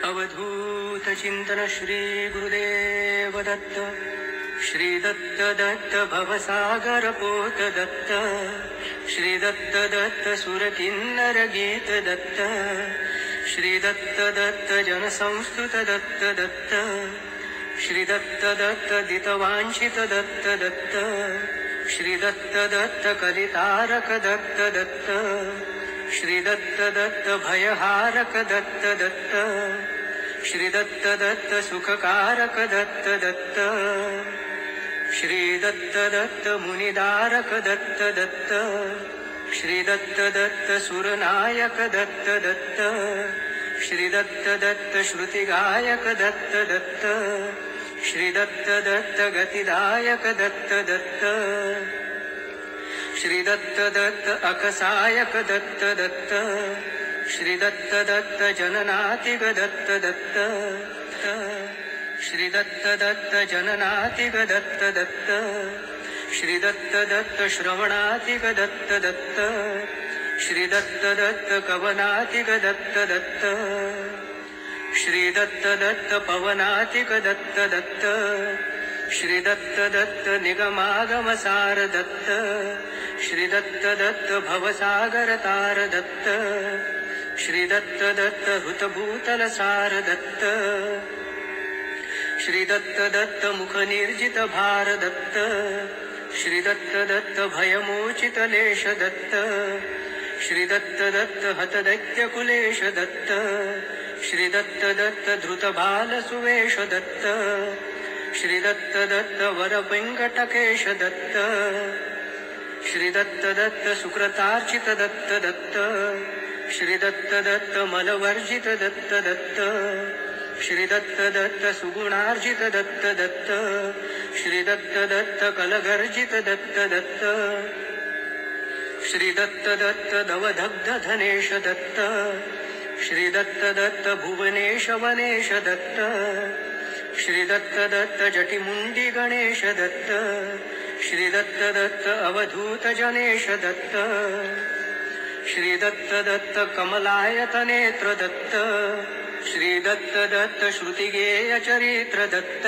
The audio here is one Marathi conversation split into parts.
अवधूत चिंतन श्री गुरुदेव दत्त। श्री दत्त दत्त भवसागर पोत दत्त। श्री दत्त दत्त सुरकिन्नर गीत दत्त। श्री दत्त दत्त जनसंस्तुत दत्त दत्त। श्री दत्त दत्त दितवांछित दत्त दत्त। श्री दत्त दत्त कलितारक दत्त दत्त। श्री दत्त दत्त भयहारक दत्त दत्त। श्री दत्त दत्त सुखकारक दत्त दत्त। श्री दत्त दत्त मुनिदारक दत्त दत्त। श्री दत्त दत्त सुरनायक दत्त दत्त। श्री दत्त दत्त श्रुतिगायक दत्त दत्त। श्री दत्त दत्त गतिदायक दत्त दत्त। श्री दत्त दत्त अकसायक दत्त दत्त। श्री दत्त दत्त जननातिग दत्त दत्त। श्री दत्त दत्त जननातिग दत्त दत्त। श्री दत्त दत्त श्रवणातिग दत्त दत्त। श्री दत्त दत्त कवनातिग दत्त दत्त। श्री दत्त दत्त पवनातिग दत्त दत्त। श्री दत्त दत्त निगमागमसार दत्त। श्री दत्त दत्त भवसागर तार दत्त। श्री दत्त दत्त हुतभूतलसार दत्त। श्री दत्त दत्त मुखनिर्जित भार दत्त। श्री दत्त दत्त भयमोचित लेश दत्त। श्री दत्त दत्त हतदैत्यकुलेश दत्त। श्री दत्त दत्त धृतबाल सुवेश दत्त। श्री दत्त दत्त वरवेंकटकेश दत्त। श्री दत्त दत्त सुकृतार्चित दत्त दत्त। श्री दत्त दत्त मलवर्जित दत्त दत्त। श्री दत्त दत्त सुगुणार्जित दत्त दत्त। श्री दत्त दत्त कलगर्जित दत्त दत्त। श्री दत्त दत्त नवदग्ध धनेश दत्त। श्री दत्त दत्त भुवनेश वनेश दत्त। श्री दत्त दत्त जटिमुंडी गणेश दत्त। श्री दत्त दत्त अवधूत जनेश दत्त। श्री दत्त दत्त कमलायत नेत्र दत्त। श्री दत्त दत्त श्रुतिगेय चरित्र दत्त।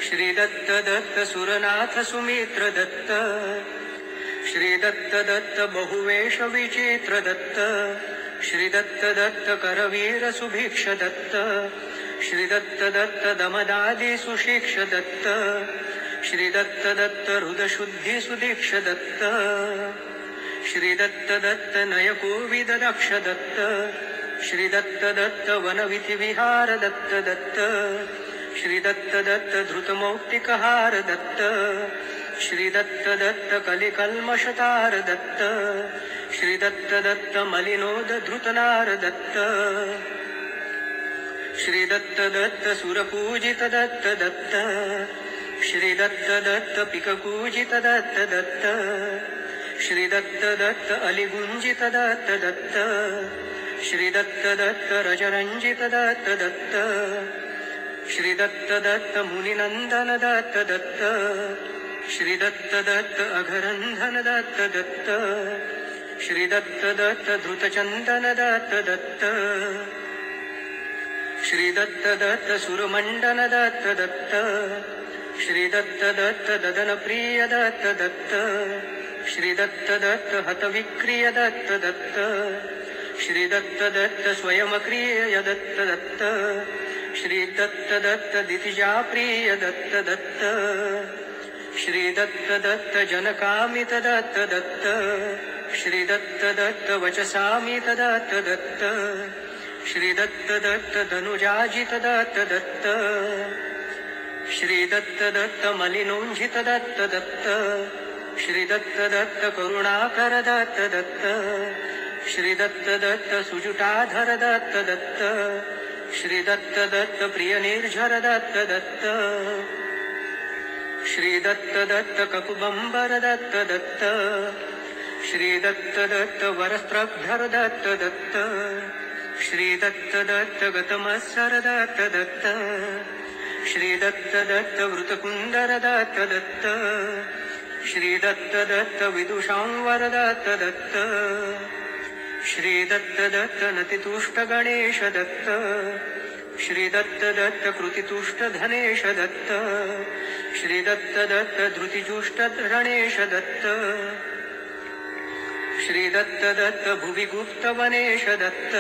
श्री दत्त दत्त सुरनाथ सुमित्र दत्त। श्री दत्त दत्त बहुवेश विचित्र दत्त। श्री दत्त दत्त करवीर सुभिक्ष दत्त। श्री दत्त दत्त दमदादी सुशिक्ष दत्त। श्री दत्त दत्त हृदशुद्धि सुदीक्ष दत्त। श्री दत्त दत्त नयकोविद दक्ष दत्त। श्री दत्त दत्त वनविति विहार दत्त दत्त। श्री दत्त दत्त धृतमौक्तिकहार दत्त। श्री दत्त दत्त कलिकल्मषतार दत्त। श्री दत्त दत्त मलिनोद धृतनार दत्त। श्री दत्त दत्त सुरपूजित दत्त दत्त। श्री दत्त दत्त पिकपूजित दत्त दत्त। श्री दत्त दत्त अलिगुंजित दत्त दत्त। श्री दत्त दत्त रजरंजित दत्त दत्त। श्री दत्त दत्त मुनिनंदन दत्त दत्त। श्री दत्त दत्त अघरंधन दत्त दत्त। श्री दत्त दत्त धृतचंदन दत्त दत्त। श्री दत्त दत्त सुरमंडन दत्त दत्त। श्री दत्त दत्त ददनप्रिय दत्त दत्त। श्री दत्त दत्त हतविक्रिय दत्त दत्त। श्री दत्त दत्त स्वयंक्रिय दत्त दत्त। श्री दत्त दत्त दितिजाप्रिय दत्त दत्त। श्री दत्त दत्त जनकामित दत्त दत्त। श्री दत्त दत्त वचसामित दत्त दत्त। श्री दत्त दत्त धनुजाजित दत्त दत्त। श्री दत्त दत्त मलिनोंजित दत्त दत्त। श्री दत्त दत्त करुणाकर दत्त दत्त। श्री दत्त दत्त सुजुटाधर दत्त दत्त। श्री दत्त दत्त प्रियनिर्झर दत्त दत्त। श्री दत्त दत्त ककुबंबर दत्त दत्त। श्री दत्त दत्त वरस्त्रधर दत्त दत्त। श्री दत्त दत्त गतमत्सर दत्त दत्त। श्री दत्त दत्त वृतकुंदर दत्त दत्त। श्री दत्त दत्त विदुषांवर दत्त दत्त। श्री दत्त दत्त नतितुष्ट गणेश दत्त। श्री दत्त दत्त कृतितुष्ट धनेश दत्त श्री दत्त दत्त धृतिजुष्ट रणेश दत्त श्री दत्त दत्त भुवि गुप्त वनेश दत्त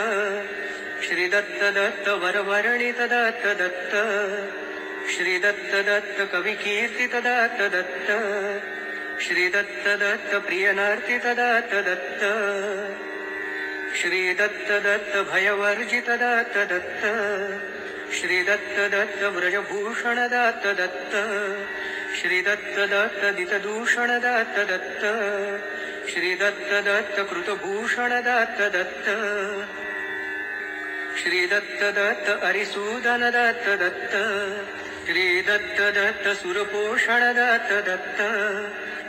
श्री दत्त दत्त वरवर्णित दत्त दत्त श्री दत्त दत्त कवि कीर्तित दत्त दत्त श्री दत्त दत्त प्रियनर्तित दत्त दत्त श्री दत्त दत्त भयवर्जित दत्त दत्त श्री दत्त दत्त व्रजभूषण दत्त दत्त श्री दत्त दत्त दितदूषण दत्त दत्त श्री दत्त दत्त कृतभूषण दत्त दत्त श्री दत्त दत्त अरिसूदन दत्त दत्त श्री दत्त दत्त सुरपोषण दत्त दत्त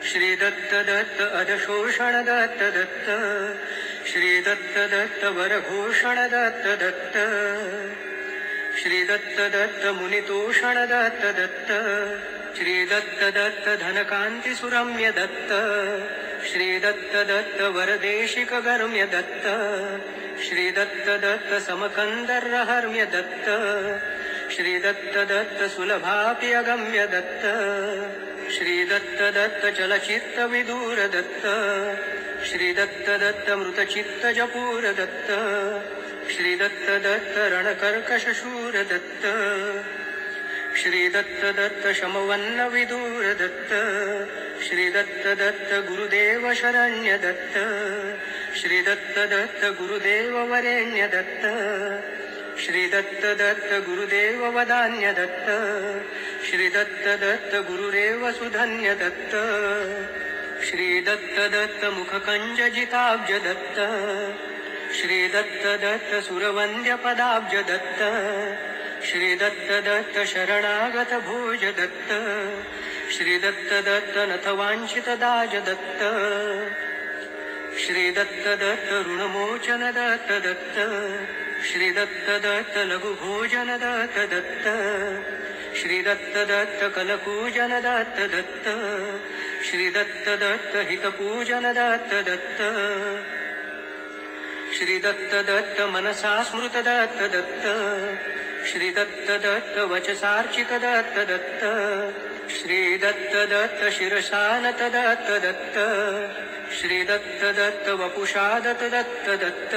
श्री दत्त दत्त अधशोषण दत्त दत्त श्री दत्त दत्त वरघोषण दत्त दत्त श्री दत्त दत्त मुनितोषण दत्त दत्त श्री दत्त दत्त धनकांति सुरम्य दत्त श्री दत्त दत्त वरदेशिक गर्म्य दत्त श्री दत्त दत्त समकंदर्हर्म्य दत्त श्री दत्त दत्त सुलभापि अगम्य दत्त श्री दत्त दत्त चलचित्त विदूर दत्त श्री दत्त दत्त मृतचित्त जपूर दत्त श्री दत्त दत्त रणकर्कशशूर दत्त श्री दत्त दत्त शमवन्न विदूर दत्त श्री दत्त दत्त गुरुदेव शरण्य दत्त श्री दत्त दत्त गुरुदेव वरेण्य दत्त श्री दत्त दत्त गुरुदेव वदान्य दत्त श्री दत्त दत्त गुरुरेव सुधन्य दत्त श्री दत्त दत्त मुखकंज जिताब्ज दत्त श्री दत्त दत्त सुरवंद्य पदाब्ज दत्त श्री दत्त दत्त शरणागत भोज दत्त श्री दत्त दत्त नथवांछित दाज दत्त श्री दत्त दत्त ऋणमोचन दत्त दत्त श्री दत्त दत्त लघुभोजन दत्त दत्त श्री दत्त दत्त कलपूजन दत्त दत्त श्री दत्त दत्त हितपूजन दत्त दत्त श्री दत्त दत्त मनसा स्मृत दत्त दत्त श्री दत्त दत्त वचसार्चित दत्त दत्त श्री दत्त दत्त शिरसानत दत्त दत्त श्री दत्त दत्त वपुषादत दत्त दत्त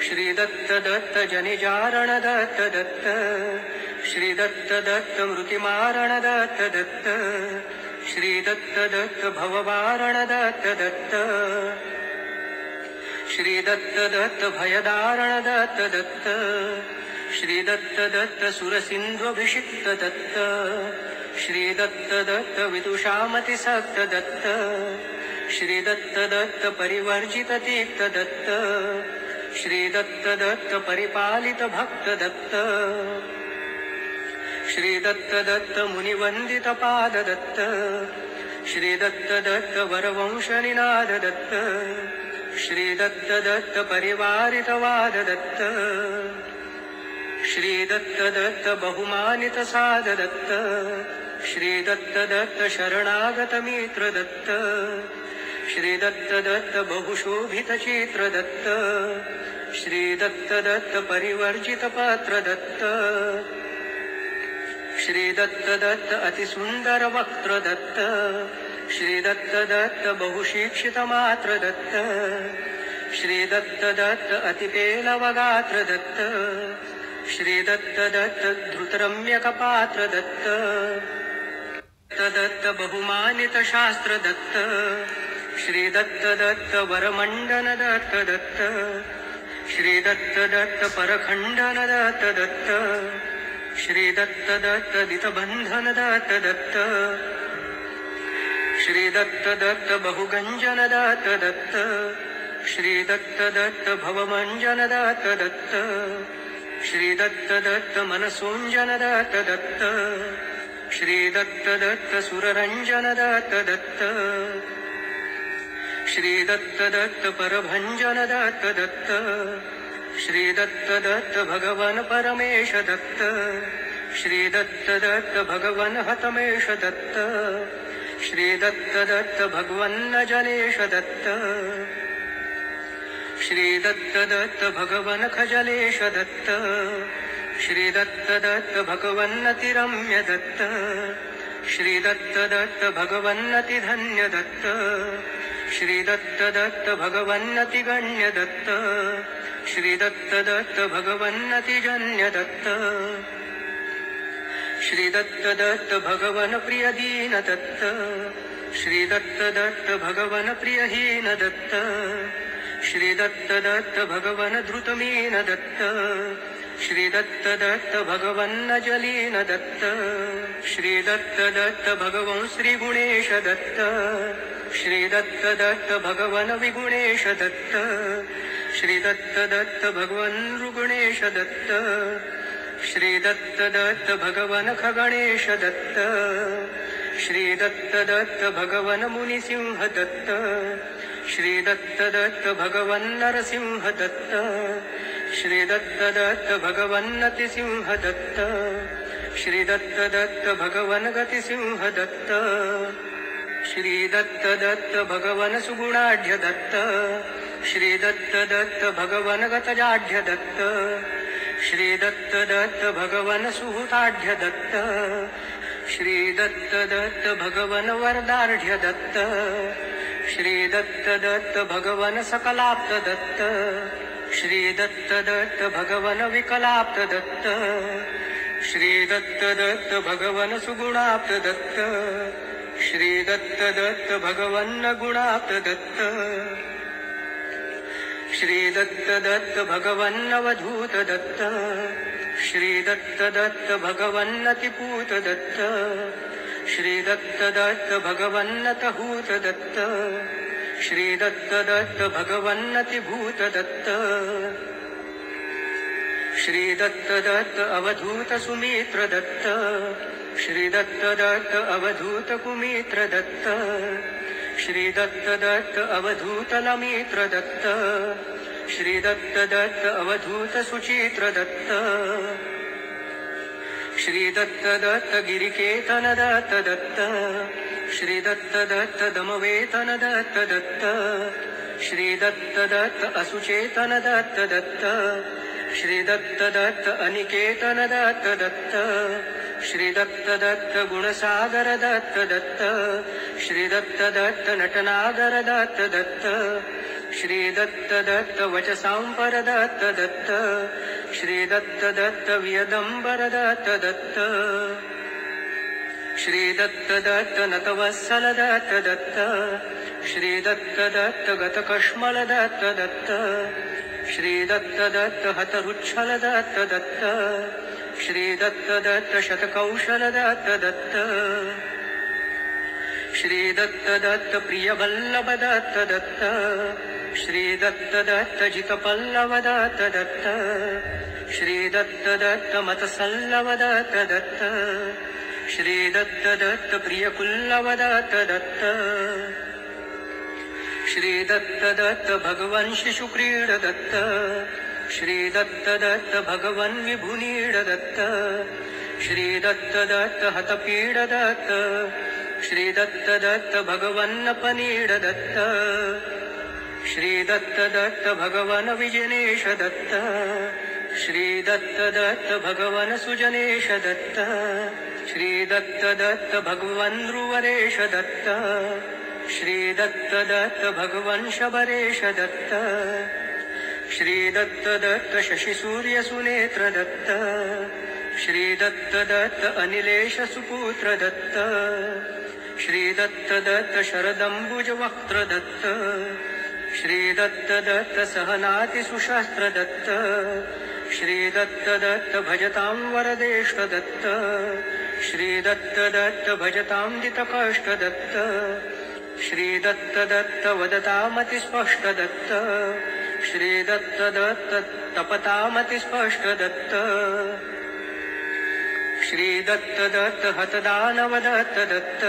श्री दत्त दत्त जनिजारण दत्त दत्त श्री दत्त दत्त मृतिमारण दत्त दत्त श्री दत्त दत्त भववारण दत्त दत्त श्री दत्त दत्त भयदारण दत्त दत्त श्री दत्त दत्त सुरसिंध्वभिषिक्त दत्त श्री दत्त दत्त विदुषामति सक्त दत्त श्री दत्त दत्त परिवर्जित तीक्त दत्त श्री दत्त दत्त परिपालित भक्त दत्त श्री दत्त दत्त मुनिवंदित पाद दत्त श्री दत्त दत्त वरवंश निनाद दत्त श्री दत्त दत्त परिवारित वाद दत्त श्री दत्त दत्त बहुमानित साध दत्त श्री दत्त दत्त शरणागत मित्र दत्त श्री दत्त दत्त बहुशोभित चित्र दत्त श्री दत्त दत्त परिवर्जित पात्र दत्त श्री दत्त दत्त अतिसुंदर वक्त्र दत्त श्री दत्त दत्त बहुशिक्षित मात्र दत्त श्री दत्त दत्त अतिपेलवगात्र दत्त श्री दत्त दत्त धृतरम्यक पात्र दत्त दत्त बहुमानित शास्त्र दत्त श्री दत्त दत्त वरमंडन दत्त दत्त श्री दत्त दत्त परखंडन दत्त दत्त श्री दत्त दत्त दितबंधन दत्त दत्त श्री दत्त दत्त बहुगंजन दत्त दत्त श्री दत्त दत्त भवमंजन दत्त दत्त श्री दत्त दत्त मनसोंजन दत्त दत्त श्री दत्त दत्त सुररंजन दत्त दत्त श्री दत्त दत्त परभंजन दत्त दत्त श्री दत्त दत्त भगवन परमेश दत्त श्री दत्त दत्त भगवन हतमेश दत्त श्री दत्त दत्त भगवन्न जनेश दत्त श्री दत्त दत्त भगवन खजलेश दत्त श्री दत्त दत्त भगवन्नति रम्य दत्त श्री दत्त दत्त भगवन्नति धन्य दत्त श्री दत्त दत्त भगवन्नति गण्य दत्त श्री दत्त दत्त भगवन्नति जन्य दत्त श्री दत्त दत्त भगवन प्रिय दीन दत्त श्री दत्त दत्त भगवन प्रिय हीन दत्त श्री दत्त दत्त भगवन धृतमीन दत्त श्री दत्त दत्त भगवन्न जलीन दत्त श्री दत्त दत्त भगवन् श्री गुणेश दत्त श्री दत्त दत्त भगवन विगुणेश दत्त श्री दत्त दत्त भगवन् ऋगुणेश दत्त श्री दत्त दत्त भगवन खगणेश दत्त श्री दत्त दत्त भगवन मुनिसिंह दत्त श्री दत्त दत्त भगवन् नरसिंह दत्त श्री दत्त दत्त भगवन् नतिसिंह दत्त श्री दत्त दत्त भगवन् गतिसिंह दत्त श्री दत्त दत्त भगवन् सुगुणाढ्य दत्त श्री दत्त दत्त भगवन् गतजाढ्य दत्त श्री दत्त दत्त भगवन् सुहृताढ्य दत्त श्री दत्त दत्त भगवन् वरदाढ्य दत्त श्री दत्त दत्त भगवन् सकलाप्त दत्त श्री दत्त दत्त भगवन् विकलाप्त दत्त श्री दत्त दत्त भगवन् सुगुणाप्त दत्त श्री दत्त दत्त भगवन् गुणाप्त दत्त श्री दत्त दत्त भगवन्नवधूत दत्त श्री दत्त दत्त भगवन्नतिपूत दत्त श्री दत्त दत्त भगवन्नतहूत दत्त श्री दत्त दत्त भगवन्नतिभूत दत्त श्री दत्त दत्त अवधूत सुमित्र दत्त श्री दत्त दत्त अवधूत कुमित्र दत्त श्री दत्त दत्त अवधूत नमित्र दत्त श्री दत्त दत्त अवधूत सुचित्र दत्त श्री दत्त दत्त गिरिकेतन दत्त दत्त श्री दत्त दत्त दमवेतन दत्त दत्त श्री दत्त दत्त असुचेतन दत्त दत्त श्री दत्त दत्त अनिकेतन दत्त दत्त श्री दत्त दत्त गुणसागर दत्त दत्त श्री दत्त दत्त नटनागर दत्त दत्त श्री दत्त दत्त वचसांपर दत्त दत्त श्री दत्त दत्त वियदंबर दत्त दत्त श्री दत्त दत्त नतवत्सल दत्त दत्त श्री दत्त दत्त गतकश्मल दत्त दत्त श्री दत्त दत्त हतरुच्छल दत्त दत्त श्री दत्त दत्त शतकौशल दत्त दत्त श्री दत्त दत्त प्रियवल्लभ दत्त दत्त श्री दत्त दत्त जितपल्लव दत्त दत्त श्री दत्त दत्त मतसल्लव दत्त दत्त श्री दत्त दत्त प्रियकुल्लव दत्त दत्त श्री दत्त दत्त भगवन् शिशुक्रीड दत्त श्री दत्त दत्त भगवन् विभुनीड दत्त श्री दत्त दत्त हतपीड दत्त श्री दत्त दत्त भगवन्नपनीड दत्त श्री दत्त दत्त भगवन् विजनेश दत्त श्री दत्त दत्त भगवन् सुजनेश दत्त श्री दत्त दत्त भगवन् ध्रुवरेश दत्त श्री दत्त दत्त भगवन् शबरेश दत्त श्री दत्त दत्त शशिसूर्य सुनेत्र दत्त श्री दत्त दत्त अनिलेश सुपुत्र दत्त श्री दत्त दत्त शरदंबुज वक्त्र दत्त श्री दत्त दत्त सहनाति सुशस्त्र दत्त श्री दत्त दत्त भजतां वरदेष्ट दत्त श्री दत्त दत्त भजतां दितकष्ट दत्त श्री दत्त दत्त वदतामतिस्पष्ट दत्त श्री दत्त दत्त तपतामतिस्पष्ट दत्त श्री दत्त दत्त हतदानव दत्त दत्त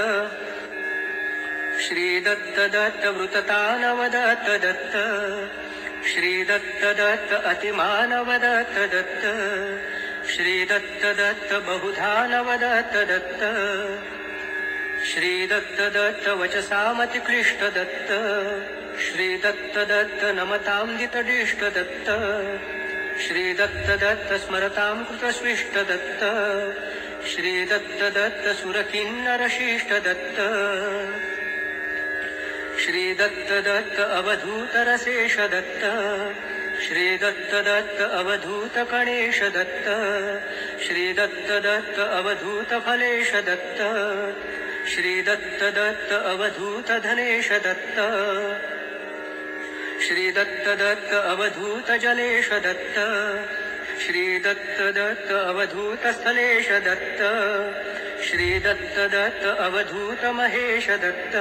श्री दत्त दत्त वृततानव दत्त दत्त श्री दत्त दत्त अतिमानव दत्त दत्त श्री दत्त दत्त बहुधानव दत्त दत्त श्री दत्त दत्त वचसामतिक्लिष्ट दत्त श्री दत्त दत्त नमतां दितडिष्ट दत्त श्री दत्त दत्त स्मरतां कृतस्विष्ट दत्त श्री दत्त दत्त सुरकिन्नरशिष्ट दत्त श्री दत्त दत्त अवधूत रसेश दत्त श्री दत्त दत्त अवधूत गणेश दत्त श्री दत्त दत्त अवधूत फलेश दत्त श्री दत्त दत्त अवधूत धनेश दत्त श्री दत्त दत्त अवधूत जलेश दत्त श्री दत्त दत्त अवधूत स्थलेश दत्त श्री दत्त दत्त अवधूत महेश दत्त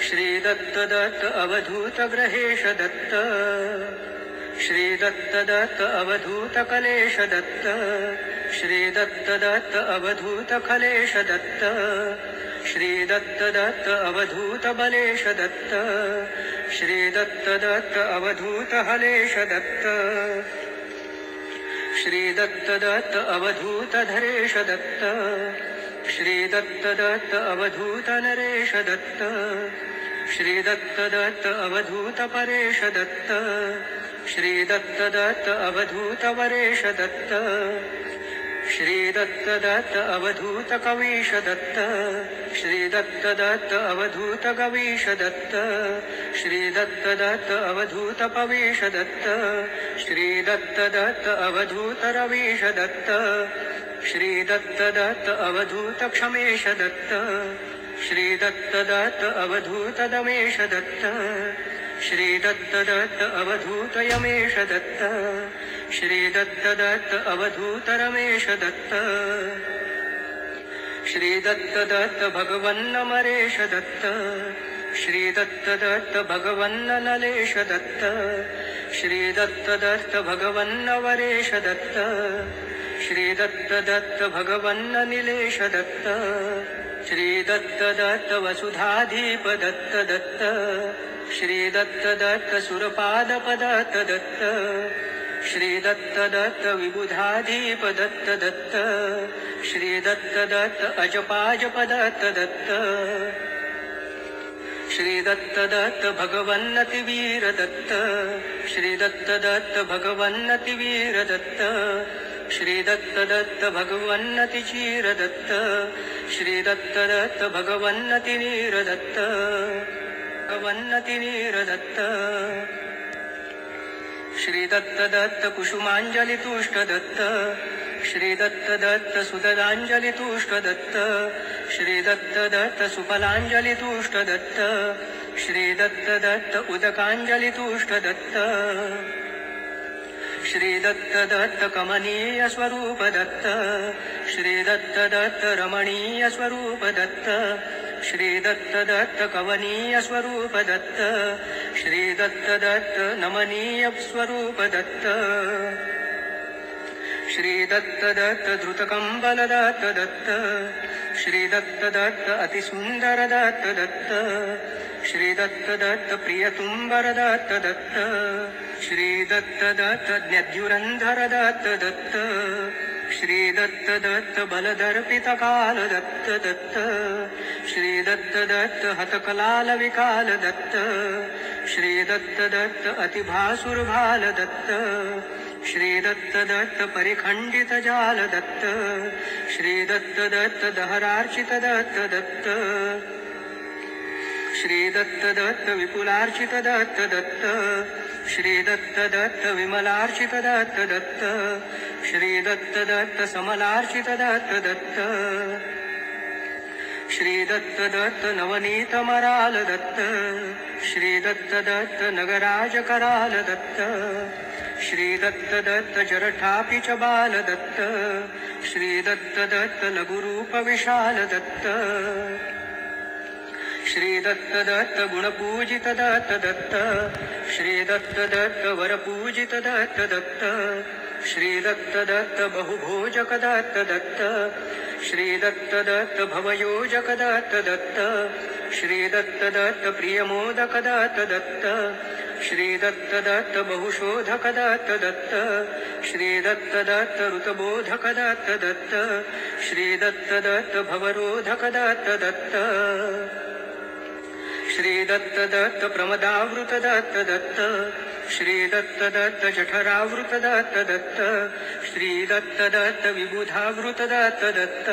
श्री दत्त दत्त अवधूत ग्रहेश दत्त श्री दत्त दत्त अवधूत कलेश दत्त श्री दत्त दत्त अवधूत खलेश दत्त श्री दत्त दत्त अवधूत बलेश दत्त श्री दत्त दत्त अवधूत हलेश दत्त श्री दत्त दत्त अवधूत धरेश दत्त श्री दत्त दत्त अवधूत नरेश दत्त श्री दत्त दत्त अवधूत परेश दत्त श्री दत्त दत्त अवधूत वरेश दत्त श्री दत्त दत्त अवधूत कवीश दत्त श्री दत्त दत्त अवधूत गवीश दत्त श्री दत्त दत्त अवधूत पवीश दत्त श्री दत्त दत्त अवधूत रवीश दत्त श्री दत्त दत्त अवधूत क्षमेश दत्त श्री दत्त दत्त अवधूत दमेश दत्त श्री दत्त दत्त अवधूत यमेश दत्त श्री दत्त दत्त अवधूत रमेश दत्त श्री दत्त दत्त भगवन्न मरेश दत्त श्री दत्त दत्त भगवन्न नलेश दत्त श्री दत्त दत्त भगवन्न वरेश दत्त श्री दत्त दत्त भगवन्न निलेश दत्त श्री दत्त दत्त वसुधाधीप दत्त दत्त श्री दत्त दत्त सुरपादप दत्त दत्त श्री दत्त दत्त विबुधाधीप दत्त दत्त श्री दत्त दत्त अजपाजप दत्त दत्त श्री दत्त दत्त भगवन्नतिवीर दत्त श्री दत्त दत्त भगवन्नतिवीर दत्त श्री दत्त दत्त भगवन्नतिचीर दत्त श्री दत्त दत्त भगवन्नतिनीर दत्त भगवन्नतिनीर दत्त श्री दत्त दत्त कुसुमांजलि तुष्ट दत्त श्री दत्त दत्त सुददांजलि तुष्ट दत्त श्री दत्त दत्त सुफलांजलि तुष्ट दत्त श्री दत्त दत्त उदकांजलि तुष्ट दत्त श्री दत्त दत्त कमनीय स्वरूप दत्त श्री दत्त दत्त रमणीय स्वरूप दत्त श्री दत्त दत्त कवनीय स्वरूप दत्त श्री दत्त दत्त नमनीय स्वरूप दत्त श्री दत्त दत्त धृतकंबल दत्त दत्त श्री दत्त दत्त अतिसुंदर दत्त दत्त श्री दत्त दत्त प्रियतुंबर दत्त दत्त श्री दत्त दत्त ज्ञद्युरंधर दत्त दत्त श्री दत्त दत्त बलदर्पितकाल दत्त दत्त श्री दत्त दत्त हतकलाल विकाल दत्त श्री दत्त दत्त अतिभासुरभाल दत्त श्री दत्त दत्त परिखंडित जाल दत्त श्री दत्त दत्त दहरार्चित दत्त दत्त श्री दत्त दत्त विपुलार्चित दत्त दत्त श्री दत्त दत्त विमलार्चित दत्त दत्त श्री दत्त दत्त समलार्चित दत्त दत्त श्री दत्त दत्त नवनीत मराल दत्त श्री दत्त दत्त नगराज कराल दत्त श्री दत्त दत्त जरठापि च बाल दत्त श्री दत्त दत्त लघुरूप विशाल दत्त श्री दत्त दत्त गुणपूजित दत्त दत्त श्री दत्त दत्त वरपूजित दत्त दत्त श्री दत्त दत्त बहुभोजक दत्त दत्त श्री दत्त दत्त भवयोजक दत्त दत्त श्री दत्त दत्त प्रियमोदक दत्त दत्त श्री दत्त दत्त बहुशोधक दत्त दत्त श्री दत्त दत्त ऋतबोधक दत्त दत्त श्री दत्त दत्त भवरोधक दत्त दत्त श्री दत्त दत्त प्रमदावृत दत्त दत्त श्री दत्त दत्त जठरावृत दत्त दत्त श्री दत्त दत्त विबुधावृत दत्त दत्त